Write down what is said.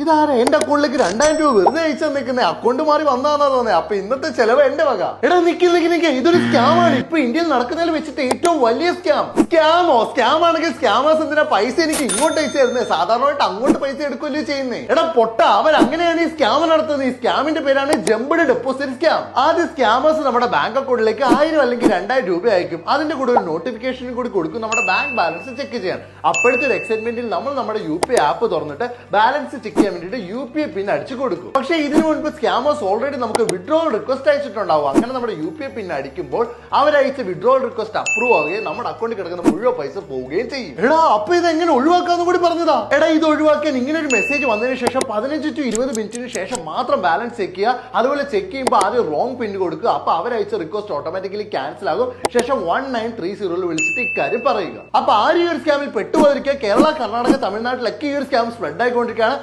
ഇതാരാ എന്റെ അക്കൗണ്ടിലേക്ക് 2000 രൂപ വെറുതെ അയച്ചാൽ നിൽക്കുന്നത്? അക്കൗണ്ട് മാറി വന്നാന്നാ തോന്നുന്നത്. അപ്പൊ ഇന്നത്തെ ചെലവ് എന്റെ വക. എടാ നിക്ക് ഇതൊരു സ്കാമാണ്. ഇപ്പൊ ഇന്ത്യയിൽ നടക്കുന്നതിൽ വെച്ചിട്ട് ഏറ്റവും വലിയ സ്കാം ആണെങ്കിൽ സ്കാമേഴ്സ് എന്തിനാ പൈസ എനിക്ക് ഇങ്ങോട്ട് അയച്ചു തരുന്നത്? സാധാരണയായിട്ട് അങ്ങോട്ട് പൈസ എടുക്കുകയല്ലേ ചെയ്യുന്നേ? എടാ പൊട്ട, അവർ അങ്ങനെയാണ് ഈ സ്കാം നടത്തുന്നത്. ഈ സ്കാമിന്റെ പേരാണ് ജംബിഡ് ഡെപ്പോസിറ്റ് സ്കാം. ആദ്യം സ്കാമേഴ്സ് നമ്മുടെ ബാങ്ക് അക്കൗണ്ടിലേക്ക് 1000 അല്ലെങ്കിൽ 2000 രൂപ അയക്കും. അതിന്റെ കൂടെ ഒരു നോട്ടിഫിക്കേഷൻ കൂടി കൊടുക്കും നമ്മുടെ ബാങ്ക് ബാലൻസ് ചെക്ക് ചെയ്യാൻ. അപ്പോഴത്തെ ഒരു എക്സൈറ്റ്മെന്റിൽ നമ്മൾ നമ്മുടെ UPI ആപ്പ് തുറന്നിട്ട് ബാലൻസ് ചെക്ക് ചെയ്യാൻ വേണ്ടിയിട്ട് UPI പിൻ അടിച്ചു കൊടുക്കും. പക്ഷേ ഇതിനു മുൻപ് സ്കാമേഴ്സ് ഓൾറെഡി നമുക്ക് വിഡ്രോവൽ റിക്വസ്റ്റ് അയച്ചിട്ടുണ്ടാവും. അങ്ങനെ നമ്മുടെ UPI പിൻ അടിക്കുമ്പോൾ അവരയച്ച വിഡ്രോവൽ റിക്വസ്റ്റ് അപ്രൂവ് ആവുകയും നമ്മുടെ അക്കൗണ്ടിൽ കിടക്കുന്ന മുഴുവൻ പൈസ പോവുകയും ചെയ്യും. എടാ അപ്പൊ ഇത് എങ്ങനെ ഒഴിവാക്കാന്ന് കൂടി പറഞ്ഞതാ. എടാ ഇത് ഒഴിവാക്കാൻ ഇങ്ങനെ ഒരു മെസ്സേജ് വന്നതിന് ശേഷം 15 to 20 മിനിറ്റിന് ശേഷം മാത്രം ബാലൻസ് ചെക്ക് ചെയ്യുക. അതുപോലെ ചെക്ക് ചെയ്യുമ്പോൾ ആദ്യം റോങ് പിൻ കൊടുക്കുക. അപ്പൊ അവരയച്ച റിക്വസ്റ്റ് ഓട്ടോമാറ്റിക്കലി ക്യാൻസൽ ആകും. ശേഷം 1930 വിളിച്ചിട്ട് ഇക്കാര്യം പറയുക. അപ്പൊ ആരും ഈ ഒരു സ്കാമിൽ പെട്ടുപോയിരിക്കുക. കേരള, കർണാടക, തമിഴ്നാട്ടിലൊക്കെ ഈ ഒരു സ്കാം സ്പ്രെഡ് ആയിക്കൊണ്ടിരിക്കുകയാണ്.